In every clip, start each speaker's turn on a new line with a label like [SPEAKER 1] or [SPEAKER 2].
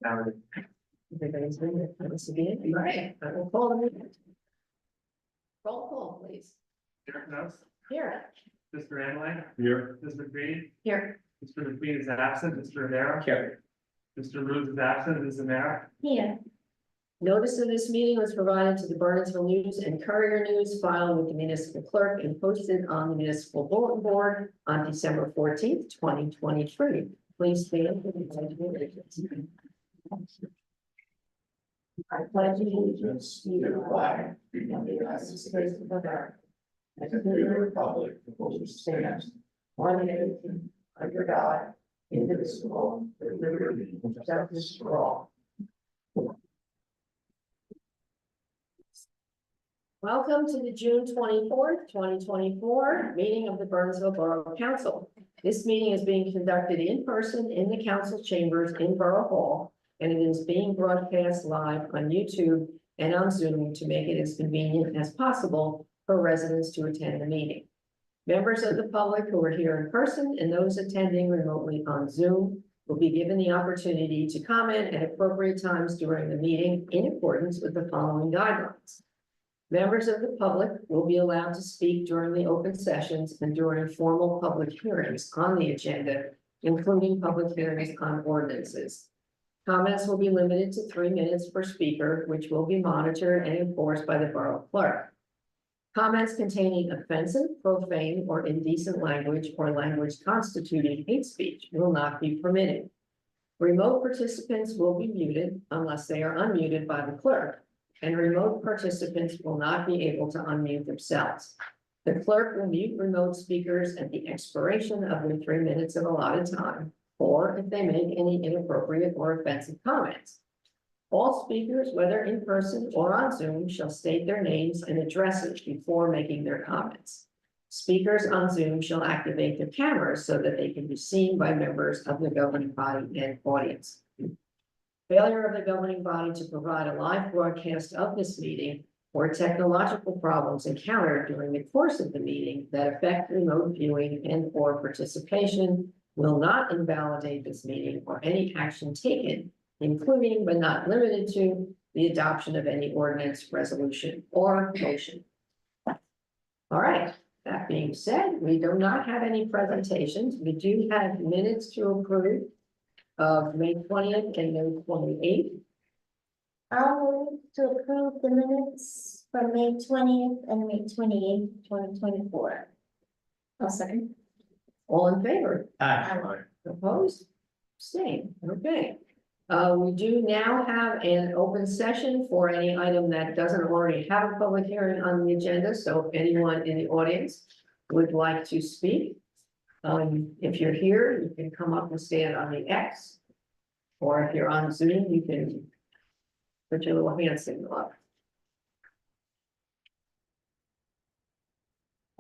[SPEAKER 1] Howard.
[SPEAKER 2] Everybody's been there, that was again, all right, I will call the meeting. Roll call, please.
[SPEAKER 1] Derek Knox,
[SPEAKER 2] Here.
[SPEAKER 1] Mr. Anlay,
[SPEAKER 3] Here.
[SPEAKER 1] Ms. McQueen,
[SPEAKER 2] Here.
[SPEAKER 1] Mr. McQueen is absent, Mr. Rivera.
[SPEAKER 3] Here.
[SPEAKER 1] Mr. Rose is absent, Ms. Zamara.
[SPEAKER 2] Here. Notice of this meeting was provided to the Bernardsville News and Courier News, filed with the municipal clerk and posted on the municipal bulletin board on December 14th, 2023. Please stand for the pledge of allegiance. I pledge allegiance to the flag of the United States of America, and to the republic for which it stands, one nation, under God, indivisible, with liberty and justice for all. Welcome to the June 24th, 2024 meeting of the Bernardsville Borough Council. This meeting is being conducted in person in the council chambers in Borough Hall, and it is being broadcast live on YouTube and on Zoom to make it as convenient as possible for residents to attend the meeting. Members of the public who are here in person and those attending remotely on Zoom will be given the opportunity to comment at appropriate times during the meeting in accordance with the following guidelines. Members of the public will be allowed to speak during the open sessions and during formal public hearings on the agenda, including public hearings on ordinances. Comments will be limited to 3 minutes per speaker, which will be monitored and enforced by the borough clerk. Comments containing offensive, profane, or indecent language or language constituting hate speech will not be permitted. Remote participants will be muted unless they are unmuted by the clerk, and remote participants will not be able to unmute themselves. The clerk will mute remote speakers at the expiration of the 3 minutes of allotted time, or if they make any inappropriate or offensive comments. All speakers, whether in person or on Zoom, shall state their names and addresses before making their comments. Speakers on Zoom shall activate their cameras so that they can be seen by members of the governing body and audience. Failure of the governing body to provide a live broadcast of this meeting or technological problems encountered during the course of the meeting that affect remote viewing and or participation will not invalidate this meeting or any action taken, including but not limited to the adoption of any ordinance, resolution, or motion. All right, that being said, we do not have any presentations. We do have minutes to approve of May 20th and May 28th.
[SPEAKER 4] I'll move to approve the minutes for May 20th and May 28th, 2024. I'll second.
[SPEAKER 2] All in favor?
[SPEAKER 3] Aye.
[SPEAKER 2] Opposed? Same. Okay. We do now have an open session for any item that doesn't already have a public hearing on the agenda. So if anyone in the audience would like to speak, if you're here, you can come up and stand on the X. Or if you're on Zoom, you can put your little hand signal up.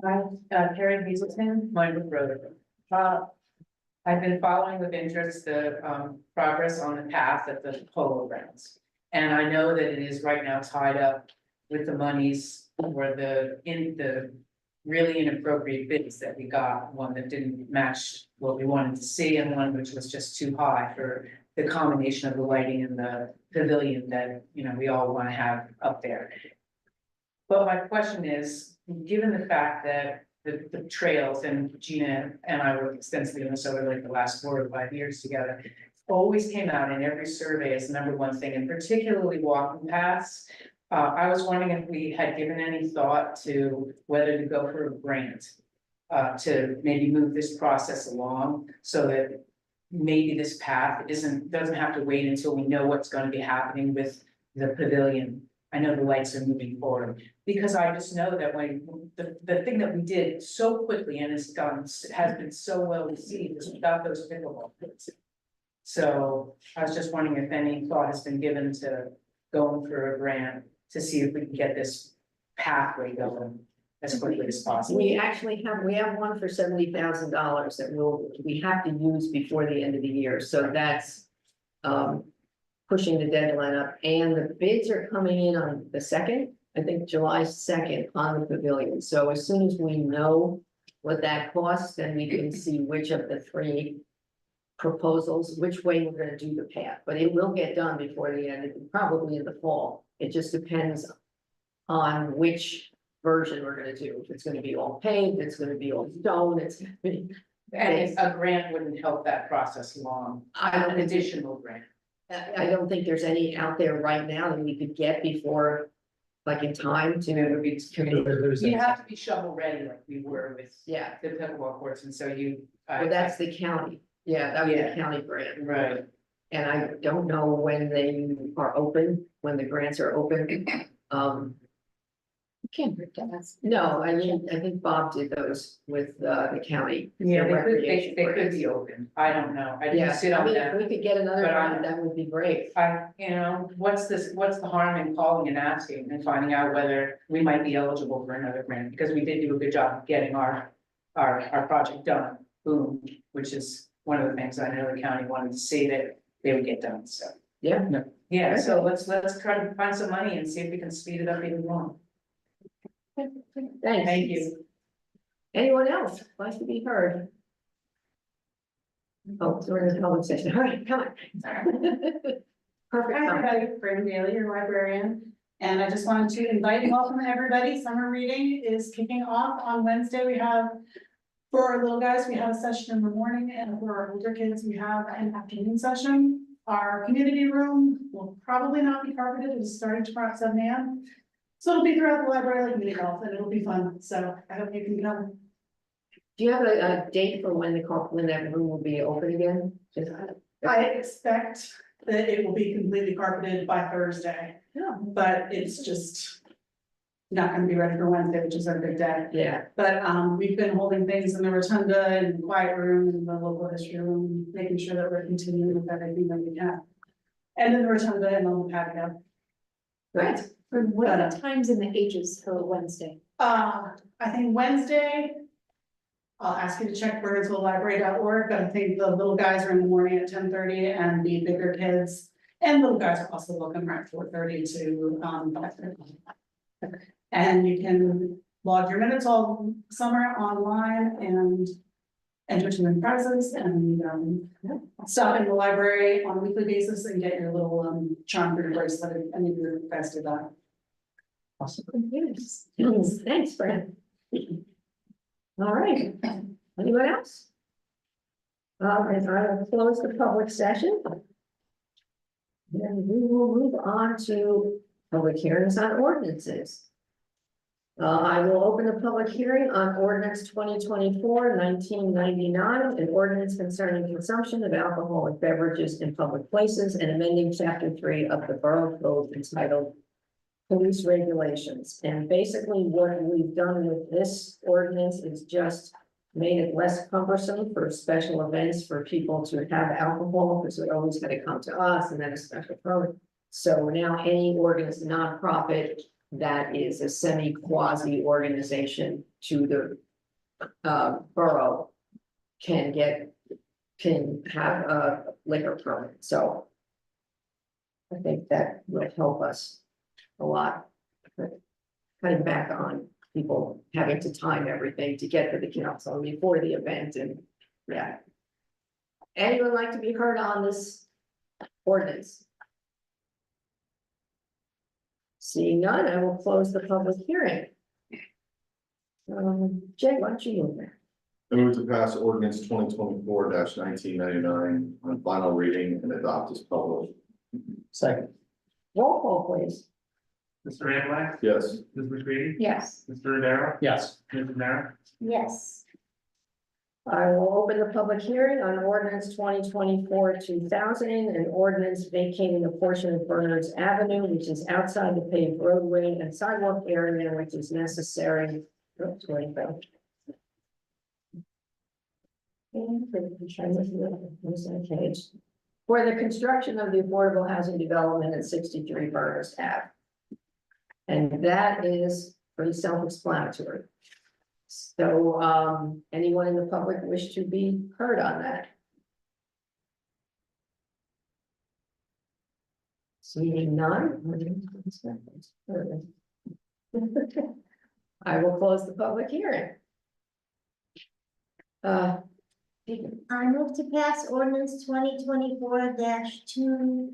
[SPEAKER 5] Hi, Karen Hazelton, Mine Road. I've been following with interest the progress on the path at the polo grounds. And I know that it is right now tied up with the monies for the really inappropriate bids that we got, one that didn't match what we wanted to see and one which was just too high for the combination of the lighting and the pavilion that, you know, we all want to have up there. But my question is, given the fact that the trails, and Gina and I worked extensively on this over like the last 4 or 5 years together, always came out in every survey as the #1 thing, and particularly walking paths. I was wondering if we had given any thought to whether to go for a grant to maybe move this process along so that maybe this path doesn't have to wait until we know what's going to be happening with the pavilion. I know the lights are moving forward, because I just know that when the thing that we did so quickly and has been so well received is without those pickleball pits. So I was just wondering if any thought has been given to going for a grant to see if we can get this pathway going as quickly as possible.
[SPEAKER 2] We actually have one for $70,000 that we have to use before the end of the year. So that's pushing the deadline up, and the bids are coming in on the 2nd, I think July 2nd on the pavilion. So as soon as we know what that costs, then we can see which of the 3 proposals, which way we're gonna do the path, but it will get done before the end, probably in the fall. It just depends on which version we're gonna do. If it's gonna be all paved, it's gonna be all stone, it's gonna be.
[SPEAKER 5] And a grant wouldn't help that process along,
[SPEAKER 2] I don't
[SPEAKER 5] an
[SPEAKER 2] think,
[SPEAKER 5] additional grant.
[SPEAKER 2] I don't think there's any out there right now that we could get before, like in time
[SPEAKER 5] You know, it
[SPEAKER 2] to.
[SPEAKER 5] would be, you have to be shovel ready like we were with
[SPEAKER 2] Yeah,
[SPEAKER 5] the pickleball courts, and so you.
[SPEAKER 2] but that's the county. Yeah, that was the
[SPEAKER 5] Yeah.
[SPEAKER 2] county grant.
[SPEAKER 5] Right,
[SPEAKER 2] And I don't know when they are open, when the grants are open.
[SPEAKER 4] You can't forget us.
[SPEAKER 2] No, I mean, I think Bob did those with the county.
[SPEAKER 5] yeah,
[SPEAKER 2] the
[SPEAKER 5] they could,
[SPEAKER 2] recreation
[SPEAKER 5] they could
[SPEAKER 2] grants.
[SPEAKER 5] be open, I don't know, I
[SPEAKER 2] Yeah,
[SPEAKER 5] didn't sit
[SPEAKER 2] I
[SPEAKER 5] on
[SPEAKER 2] mean, if
[SPEAKER 5] that.
[SPEAKER 2] we could get another
[SPEAKER 5] But
[SPEAKER 2] grant, that would be great.
[SPEAKER 5] You know, what's the harm in calling and asking and finding out whether we might be eligible for another grant, because we did do a good job of getting our project done, boom, which is one of the things I know the county wanted to see that they would get done, so.
[SPEAKER 2] Yeah.
[SPEAKER 5] Yeah, so
[SPEAKER 2] Okay.
[SPEAKER 5] let's try to find some money and see if we can speed it up even more.
[SPEAKER 2] Thanks.
[SPEAKER 5] Thank you.
[SPEAKER 2] Anyone else wants to be heard? Oh, so we're in a public session. All right, come on. Perfect.
[SPEAKER 3] Hi,
[SPEAKER 2] time.
[SPEAKER 3] everybody, Brandon Daly, your librarian, and I just wanted to invite and welcome everybody. Summer reading is kicking off on Wednesday. We have, for our little guys, we have a session in the morning, and for our older kids, we have an afternoon session. Our community room will probably not be carpeted. It is starting tomorrow at 7 a.m. So it'll be throughout the library like mini golf, and it'll be fun. So I hope you can come.
[SPEAKER 2] Do you have a date for when when that room will be open again? Just-
[SPEAKER 3] I expect that it will be completely carpeted by Thursday,
[SPEAKER 2] Yeah.
[SPEAKER 3] but it's just not gonna be ready for Wednesday, which is our big day.
[SPEAKER 2] Yeah,
[SPEAKER 3] But we've been holding things in the rotunda and the quiet room and the local history room, making sure that we're continuing with everything that we can. And in the rotunda and on the patio.
[SPEAKER 2] great.
[SPEAKER 4] What
[SPEAKER 3] are
[SPEAKER 4] the times and the ages for Wednesday?
[SPEAKER 3] I think Wednesday. I'll ask you to check birdsvillelibrary.org, but I think the little guys are in the morning at 10:30 and the bigger kids. And little guys are also looking at 4:30 to 5:30. And you can log your minutes all summer online and enter to win prizes and stop in the library on a weekly basis and get your little charm for your bracelet. And you guys do that.
[SPEAKER 2] Awesome. Yes. Thanks, Brad. All right, anyone else? And I will close the public session. Then we will move on to public hearings on ordinances. I will open the public hearing on ordinance 2024-1999, an ordinance concerning consumption of alcoholic beverages in public places and amending chapter 3 of the Borough Code entitled Police Regulations. And basically what we've done with this ordinance is just made it less cumbersome for special events for people to have alcohol, because they always had to come to us and then a special permit. So now any nonprofit that is a semi-quasi organization to the borough can have a liquor permit. So I think that will help us a lot. Cutting back on people having to time everything to get to the council before the event, and yeah. Anyone like to be heard on this ordinance? Seeing none, I will close the public hearing. Jay, why don't you move there?
[SPEAKER 6] I move to pass ordinance 2024-1999 on final reading and adopt as published.
[SPEAKER 7] Second.
[SPEAKER 2] Roll call, please.
[SPEAKER 1] Mr. Amlak,
[SPEAKER 6] Yes.
[SPEAKER 1] Ms. McCready,
[SPEAKER 4] Yes.
[SPEAKER 1] Mr. Rivera,
[SPEAKER 7] Yes.
[SPEAKER 1] Ms. Merrick,
[SPEAKER 4] Yes.
[SPEAKER 2] I will open the public hearing on ordinance 2024-2000, an ordinance vacating a portion of Bernards Avenue, which is outside the paved roadway and sidewalk area, which is necessary. Oops, where to go? For the construction of the affordable housing development at 63 Bernards Ave. And that is pretty self-explanatory. So, anyone in the public wish to be heard on that? Seeing none. I will close the public hearing.
[SPEAKER 4] I move to pass ordinance 2024-2000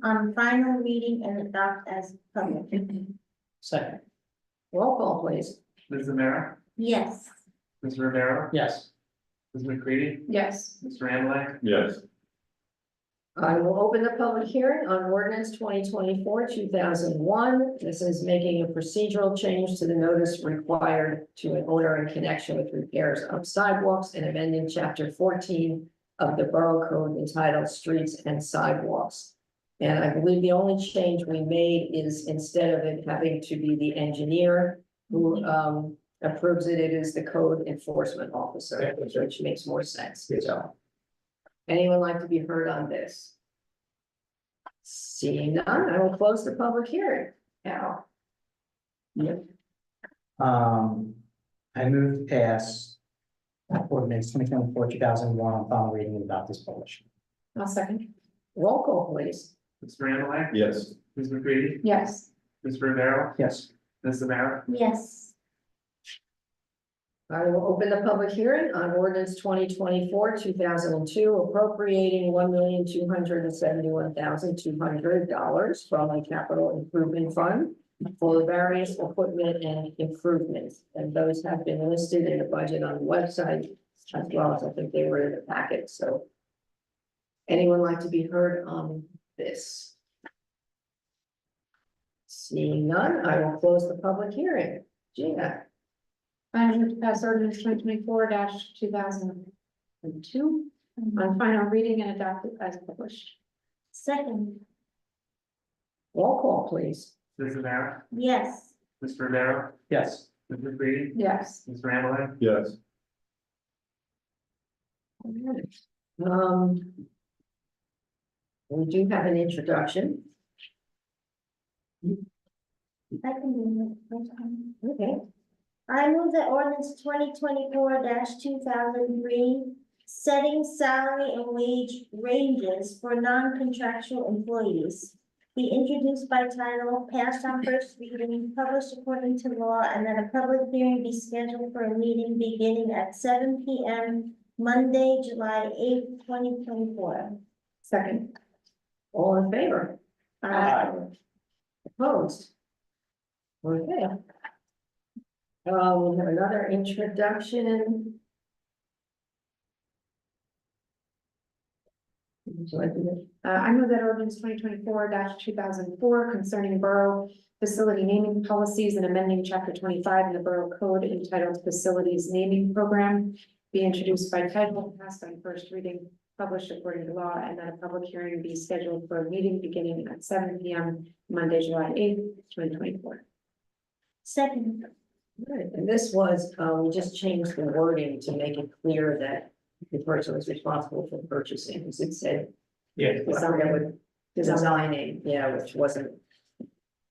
[SPEAKER 4] on final reading and adopt as published.
[SPEAKER 7] Second.
[SPEAKER 2] Roll call, please.
[SPEAKER 1] Ms. Zamara,
[SPEAKER 4] Yes.
[SPEAKER 1] Mr. Rivera,
[SPEAKER 7] Yes.
[SPEAKER 1] Ms. McCready,
[SPEAKER 5] Yes.
[SPEAKER 1] Mr. Ambelag,
[SPEAKER 6] Yes.
[SPEAKER 2] I will open the public hearing on ordinance 2024-2001. This is making a procedural change to the notice required to an owner in connection with repairs of sidewalks and amending chapter 14 of the Borough Code entitled Streets and Sidewalks. And I believe the only change we made is instead of it having to be the engineer who approves it, it is the code enforcement officer, which makes more sense. So, anyone like to be heard on this? Seeing none, I will close the public hearing. Now,
[SPEAKER 7] I move to pass ordinance 2024-2001 on final reading and adopt as published.
[SPEAKER 5] I'll second.
[SPEAKER 2] roll call, please.
[SPEAKER 1] Mr. Ambelag,
[SPEAKER 6] Yes.
[SPEAKER 1] Ms. McCready,
[SPEAKER 5] Yes.
[SPEAKER 1] Mr. Rivera,
[SPEAKER 7] Yes.
[SPEAKER 1] Ms. Zamara,
[SPEAKER 4] Yes.
[SPEAKER 2] I will open the public hearing on ordinance 2024-2002 appropriating $1,271,200 from the capital improvement fund for various equipment and improvements. And those have been listed in the budget on the website, as well as I think they were in the packet, so. Anyone like to be heard on this? Seeing none, I will close the public hearing. Gina?
[SPEAKER 8] I move to pass ordinance 2024-2002 on final reading and adopt it as published.
[SPEAKER 4] Second.
[SPEAKER 2] Roll call, please.
[SPEAKER 1] Ms. Zamara,
[SPEAKER 4] Yes.
[SPEAKER 1] Mr. Rivera,
[SPEAKER 7] Yes.
[SPEAKER 1] Ms. McCready,
[SPEAKER 8] Yes.
[SPEAKER 1] Mr. Ambelag,
[SPEAKER 6] Yes.
[SPEAKER 2] We do have an introduction.
[SPEAKER 4] I can do it.
[SPEAKER 2] Okay.
[SPEAKER 4] I move that ordinance 2024-2003, setting salary and wage ranges for non-contractual employees, be introduced by title, passed on first reading, published according to law, and that a public hearing be scheduled for a meeting beginning at 7 p.m. Monday, July 8th, 2024.
[SPEAKER 8] Second.
[SPEAKER 2] All in favor?
[SPEAKER 7] Aye.
[SPEAKER 2] Opposed? Okay. We have another introduction. Would you like to do
[SPEAKER 8] I move that ordinance 2024-2004 concerning borough facility naming policies and amending chapter 25 in the Borough Code entitled Facilities Naming Program be introduced by title, passed on first reading, published according to law, and that a public hearing be scheduled for a meeting beginning at 7 p.m. Monday, July 8th, 2024.
[SPEAKER 4] Second.
[SPEAKER 2] Right, and this was, we just changed the wording to make it clear that the person was responsible for purchasing, because it said.
[SPEAKER 7] Yeah.
[SPEAKER 2] Something with designing, yeah, which wasn't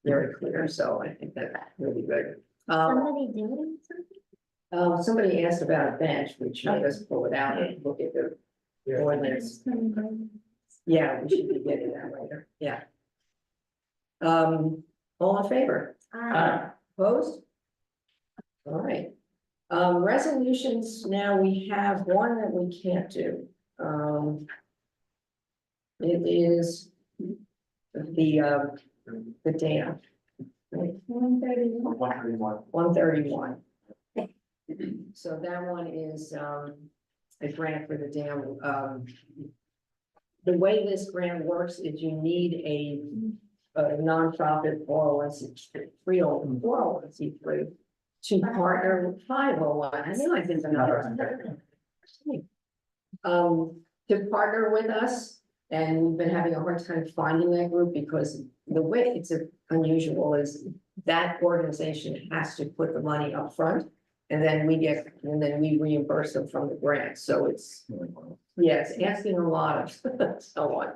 [SPEAKER 2] very clear, so I think that's really good.
[SPEAKER 4] Somebody doing something?
[SPEAKER 2] Somebody asked about a bench, which made us pull it out and look at the ordinance. Yeah, we should be getting that later, yeah. All in favor?
[SPEAKER 4] Aye.
[SPEAKER 2] Opposed? All right. Resolutions, now we have one that we can't do. It is the dam.
[SPEAKER 4] 131.
[SPEAKER 2] 131. So that one is a grant for the dam. The way this grant works is you need a nonprofit 401c3 to partner with 501. I mean, I think another. To partner with us, and we've been having a hard time finding that group because the way it's unusual is that organization has to put the money up front, and then we reimburse them from the grant. So it's, yeah, it's asking a lot of someone.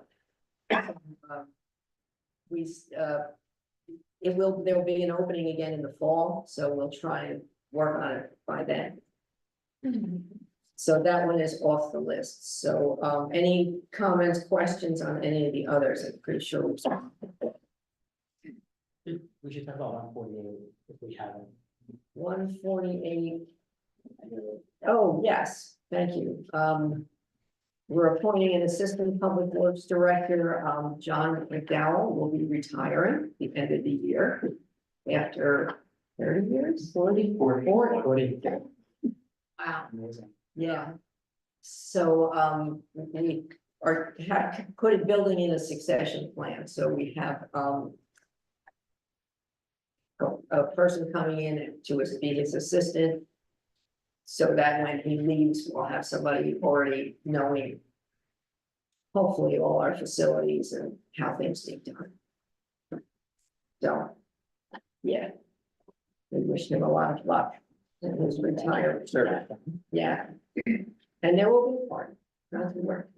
[SPEAKER 2] There'll be an opening again in the fall, so we'll try and work on it by then. So that one is off the list. So, any comments, questions on any of the others? I'm pretty sure we've.
[SPEAKER 7] We should talk about 148 if we haven't.
[SPEAKER 2] 148. Oh, yes, thank you. We're appointing an assistant public works director, John McDowell will be retiring at the end of the year. After 30 years, 40. Wow,
[SPEAKER 7] Amazing.
[SPEAKER 2] yeah. So, we have put building in a succession plan, so we have, a person coming in to be his assistant. So that when he leaves, we'll have somebody already knowing. Hopefully all our facilities and how things get done. So, yeah. We wish him a lot of luck in his retirement. Yeah. And there will be a party. Not to work.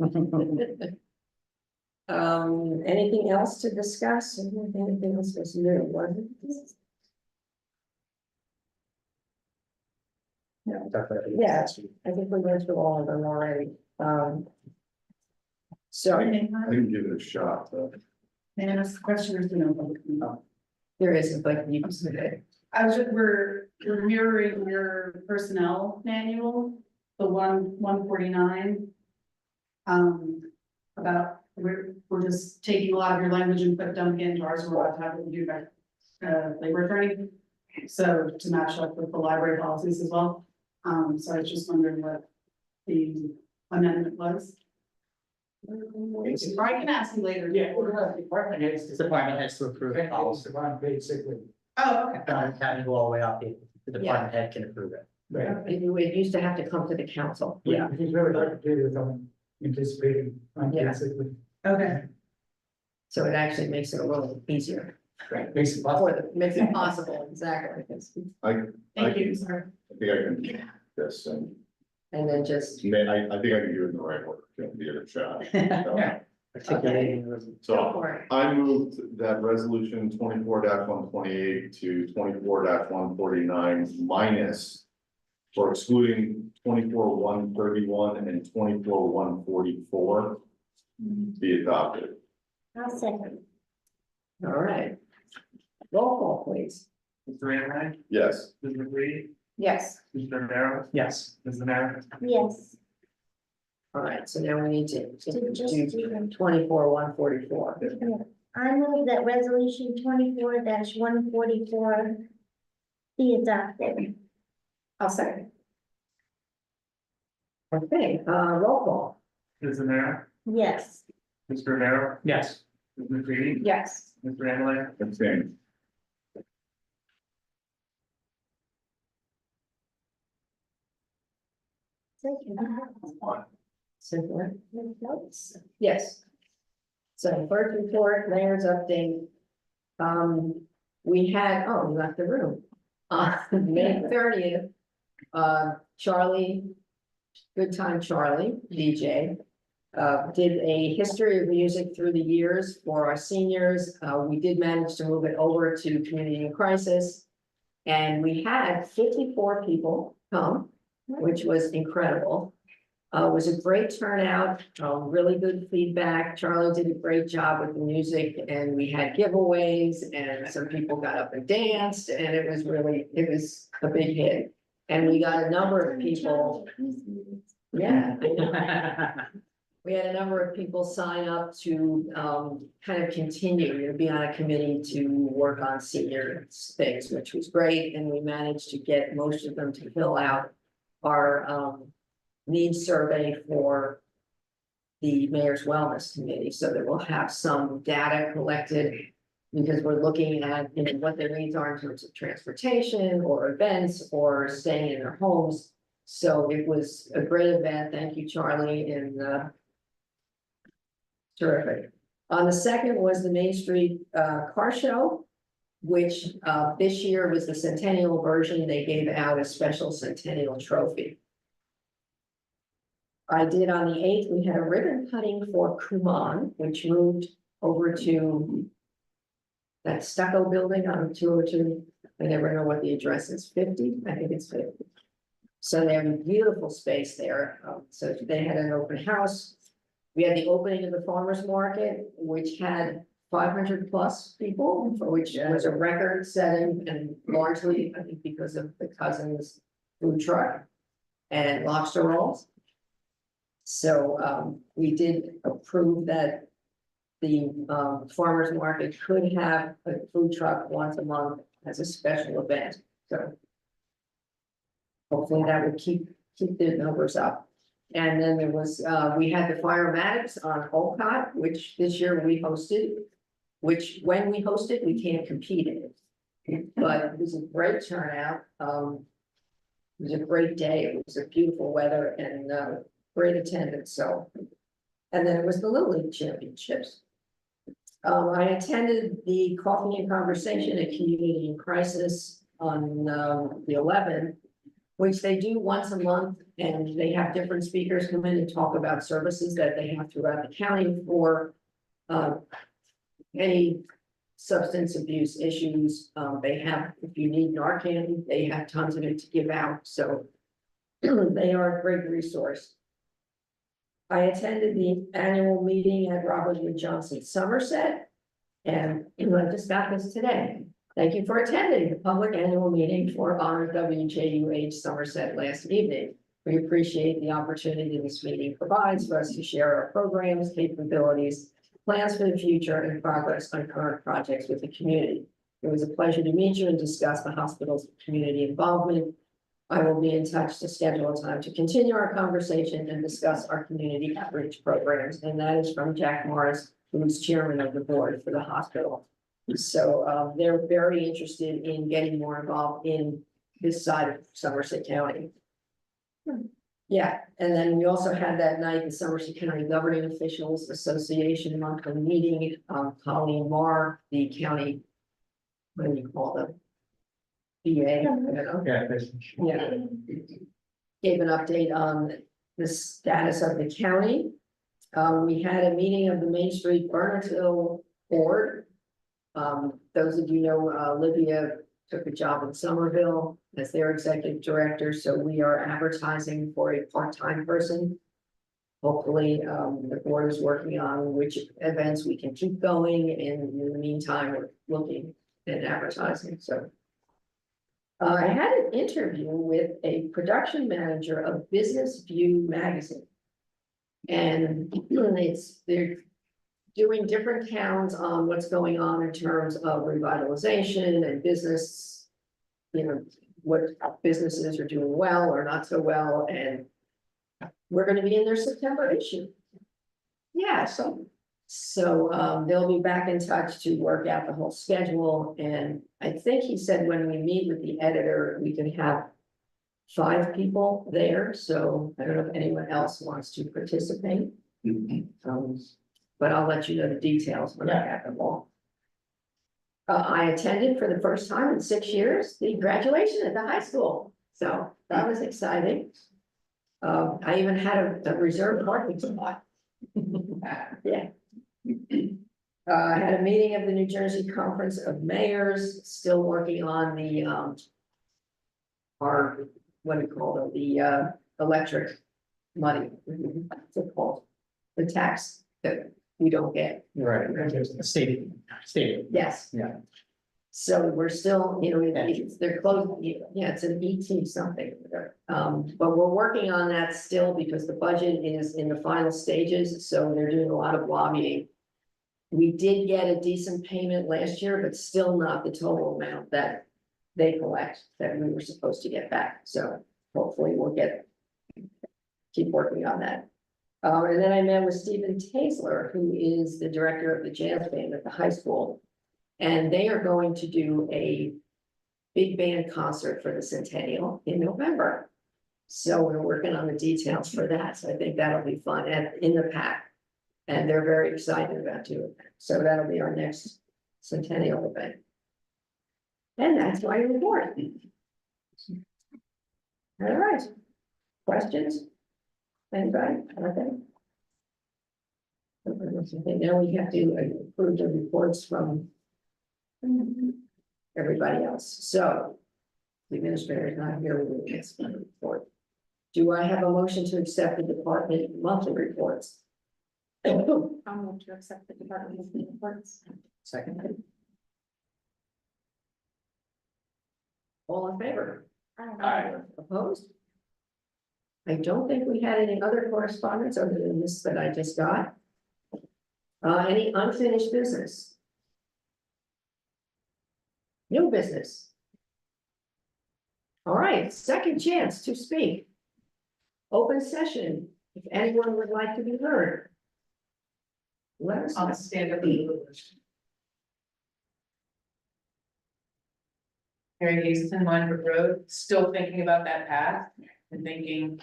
[SPEAKER 2] Anything else to discuss? Anything else was new, wasn't it? Yeah, I think we went through all of them already. So
[SPEAKER 6] I can give it a shot, though.
[SPEAKER 3] May I ask the question or is there no public comment?
[SPEAKER 2] there isn't, but you can say it.
[SPEAKER 3] we're mirroring your personnel manual, the 149. About, we're just taking a lot of your language and dumping it into ours, we're about to have to do that, labor attorney. So to match up with the library policies as well. So I was just wondering what the amendment was. I can ask you later.
[SPEAKER 7] Yeah, department heads. Department heads to approve it. Policy.
[SPEAKER 3] Oh, okay.
[SPEAKER 7] Don't have to go all the way up, the department head can approve it.
[SPEAKER 2] It used to have to come to the council.
[SPEAKER 7] Yeah.
[SPEAKER 9] He's really like to do with anticipating.
[SPEAKER 2] Yeah.
[SPEAKER 3] Okay.
[SPEAKER 2] So it actually makes it a little easier.
[SPEAKER 9] Makes it possible.
[SPEAKER 2] Or makes it possible, exactly.
[SPEAKER 3] Thank you, sir.
[SPEAKER 6] I think I can do this, and
[SPEAKER 2] And then just,
[SPEAKER 6] I think I can do it in the right order, give it a shot. So-
[SPEAKER 7] Articulating.
[SPEAKER 2] go
[SPEAKER 6] So
[SPEAKER 2] for it.
[SPEAKER 6] I moved that resolution 24-128 to 24-149 minus. For excluding 24-131 and 24-144 be adopted.
[SPEAKER 4] I'll second.
[SPEAKER 2] All right. Roll call, please.
[SPEAKER 1] Mr. Anahay,
[SPEAKER 6] Yes,
[SPEAKER 1] Ms. McCready,
[SPEAKER 8] Yes.
[SPEAKER 1] Mr. Romero,
[SPEAKER 7] Yes.
[SPEAKER 1] Ms. Amer,
[SPEAKER 4] Yes.
[SPEAKER 2] All right, so now we need to
[SPEAKER 4] just
[SPEAKER 2] do
[SPEAKER 4] do them.
[SPEAKER 2] 24-144.
[SPEAKER 4] I move that resolution 24-144 be adopted.
[SPEAKER 8] I'll second.
[SPEAKER 2] Okay, roll call.
[SPEAKER 1] Ms. Amer,
[SPEAKER 4] Yes.
[SPEAKER 1] Mr. Romero,
[SPEAKER 7] Yes.
[SPEAKER 1] Ms. McCready,
[SPEAKER 8] Yes.
[SPEAKER 1] Mr. Anahay,
[SPEAKER 6] abstain.
[SPEAKER 2] Cynthia? Yes. So first report, mayor's update. We had, oh, we left the room. May 30th, Charlie, Good Time Charlie, DJ, did a history of music through the years for our seniors. We did manage to move it over to Community in Crisis. And we had 54 people come, which was incredible. It was a great turnout, really good feedback. Charlie did a great job with the music and we had giveaways and some people got up and danced and it was a big hit. And we got a number of people, yeah. We had a number of people sign up to kind of continue to be on a committee to work on senior things, which was great. And we managed to get most of them to fill out our needs survey for the mayor's wellness committee, so that we'll have some data collected. Because we're looking at, you know, what their needs are in terms of transportation or events or staying in their homes. So it was a great event. Thank you, Charlie, and terrific. On the second was the Main Street car show, which this year was the centennial version. They gave out a special centennial trophy. I did on the 8th, we had a ribbon cutting for Kumon, which moved over to that stucco building on 202. I never know what the address is, 50, I think it's 50. So they have a beautiful space there. So they had an open house. We had the opening of the farmer's market, which had 500+ people, which was a record setting and largely, I think, because of the Cousins food truck and lobster rolls. So, we did approve that the, farmer's market could have a food truck once a month as a special event, so. Hopefully that would keep the numbers up. And then there was, we had the firematics on Olcott, which this year we hosted. Which when we hosted, we can't compete in it. But it was a great turnout. It was a great day. It was a beautiful weather and, great attendance, so. And then it was the Little League Championships. I attended the Coffee and Conversation at Community in Crisis on, the 11th. Which they do once a month, and they have different speakers come in and talk about services that they have throughout the county for. Any substance abuse issues, they have, if you need Narcan, they have tons of it to give out, so. They are a great resource. I attended the annual meeting at Robert Wood Johnson Somerset. And I just got this today. Thank you for attending the public annual meeting for Honor WJUH Somerset last evening. We appreciate the opportunity this meeting provides for us to share our programs, capabilities, plans for the future, and progress on current projects with the community. It was a pleasure to meet you and discuss the hospital's community involvement. I will be in touch to schedule a time to continue our conversation and discuss our community outreach programs, and that is from Jack Morris, who is chairman of the board for the hospital. So they're very interested in getting more involved in this side of Somerset County. Yeah, and then we also had that night the Somerset County Governing Officials Association monthly meeting. Colleen Marr, the county, what do you call them? BA, I don't know.
[SPEAKER 9] Yeah,
[SPEAKER 2] Yeah. Gave an update on the status of the county. We had a meeting of the Main Street Bernardsville board. Those of you know, Olivia took a job in Somerville as their executive director, so we are advertising for a part-time person. Hopefully, the board is working on which events we can keep going, and in the meantime, we're looking at advertising, so. I had an interview with a production manager of Business View magazine. And they're doing different towns on what's going on in terms of revitalization and business. You know, what businesses are doing well or not so well, and we're gonna be in their September issue. Yeah, so they'll be back in touch to work out the whole schedule, and I think he said when we meet with the editor, we can have 5 people there, so I don't know if anyone else wants to participate. But I'll let you know the details when I have them all. I attended for the first time in 6 years, the graduation at the high school, so that was exciting. I even had a reserved parking spot. Yeah. I had a meeting of the New Jersey Conference of Mayors, still working on the, our, what do you call it, the, electric money. What's it called? The tax that we don't get.
[SPEAKER 7] Right, state.
[SPEAKER 2] Yes.
[SPEAKER 7] Yeah.
[SPEAKER 2] So we're still, you know, they're close, yeah, it's an ET something. But we're working on that still because the budget is in the final stages, so they're doing a lot of lobbying. We did get a decent payment last year, but still not the total amount that they collect that we were supposed to get back, so hopefully we'll keep working on that. And then I met with Stephen Taisler, who is the director of the jazz band at the high school. And they are going to do a big band concert for the centennial in November. So we're working on the details for that. So I think that'll be fun and in the pack. And they're very excited about doing that. So that'll be our next centennial event. And that's my report. All right. Questions? Anybody? Okay. Now we have to approve the reports from everybody else. So the administrator is not here with the next report. Do I have a motion to accept the department monthly reports?
[SPEAKER 8] I'll move to accept the department monthly reports.
[SPEAKER 7] Second.
[SPEAKER 2] All in favor?
[SPEAKER 4] Aye.
[SPEAKER 2] Opposed? I don't think we had any other correspondence other than this that I just got. Any unfinished business? New business? All right, second chance to speak. Open session, if anyone would like to be heard. Let us know.
[SPEAKER 5] I'll stand up a little. Harry Hazelton, Minebrook Road, still thinking about that path and thinking.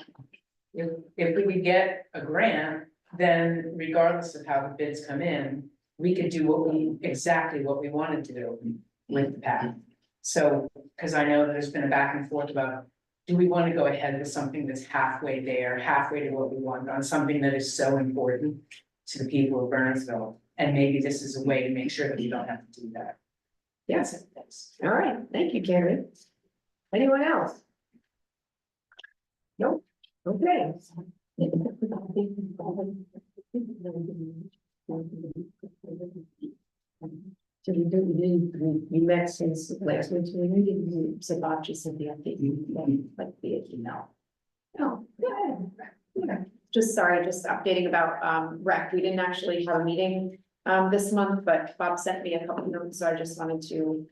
[SPEAKER 5] If we could get a grant, then regardless of how the bids come in, we could do exactly what we wanted to do with the path. So, because I know there's been a back and forth about, do we want to go ahead with something that's halfway there, halfway to what we want, on something that is so important to the people of Bernardsville? And maybe this is a way to make sure that we don't have to do that.
[SPEAKER 2] Yes, all right, thank you, Carrie. Anyone else? Nope, okay. So we met since last week, so we didn't, Sabachi sent the update, like via email.
[SPEAKER 8] Oh, good. Just sorry, just updating about rec. We didn't actually have a meeting this month, but Bob sent me a couple of notes, so I just wanted to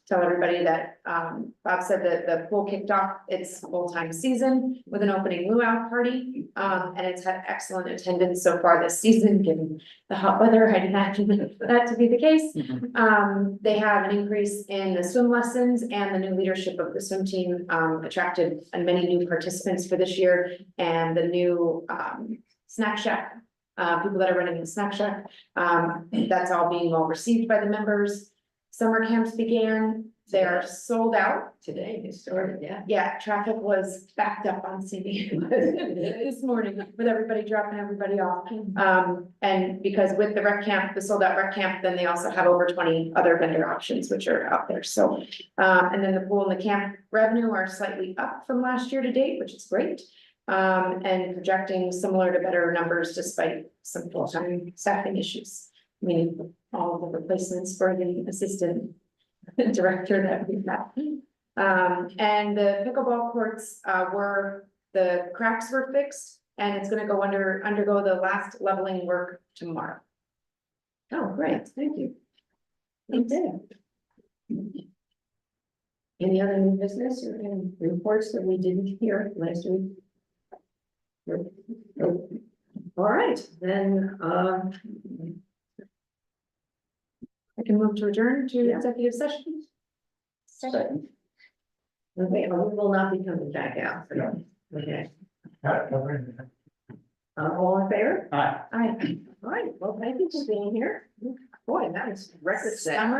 [SPEAKER 8] tell everybody that Bob said that the pool kicked off its full-time season with an opening luau party. And it's had excellent attendance so far this season, given the hot weather. I'd imagine that to be the case. They have an increase in the swim lessons, and the new leadership of the swim team attracted many new participants for this year, and the new snack shack. People that are running the snack shack, that's all being well received by the members. Summer camps began, they're sold out.
[SPEAKER 2] Today they started, yeah.
[SPEAKER 8] Yeah, traffic was backed up on CD this morning with everybody dropping everybody off. And because with the rec camp, the sold out rec camp, then they also have over 20 other vendor options which are out there. So, and then the pool and the camp revenue are slightly up from last year to date, which is great. And projecting similar to better numbers despite some full-time staffing issues. I mean, all of the replacements for the assistant director that we've got. And the pickleball courts, the cracks were fixed, and it's gonna undergo the last leveling work tomorrow.
[SPEAKER 2] Oh, great, thank you. Okay. Any other new business or any reports that we didn't hear last week? Nope. All right, then,
[SPEAKER 8] I can move to adjourn to
[SPEAKER 2] Yeah.
[SPEAKER 8] executive session.
[SPEAKER 2] second. Okay, we will not be coming back out. Okay, all in favor?
[SPEAKER 7] Aye.
[SPEAKER 8] Aye.
[SPEAKER 2] All right, well, thank you for being here. Boy, that is record set.
[SPEAKER 8] Summer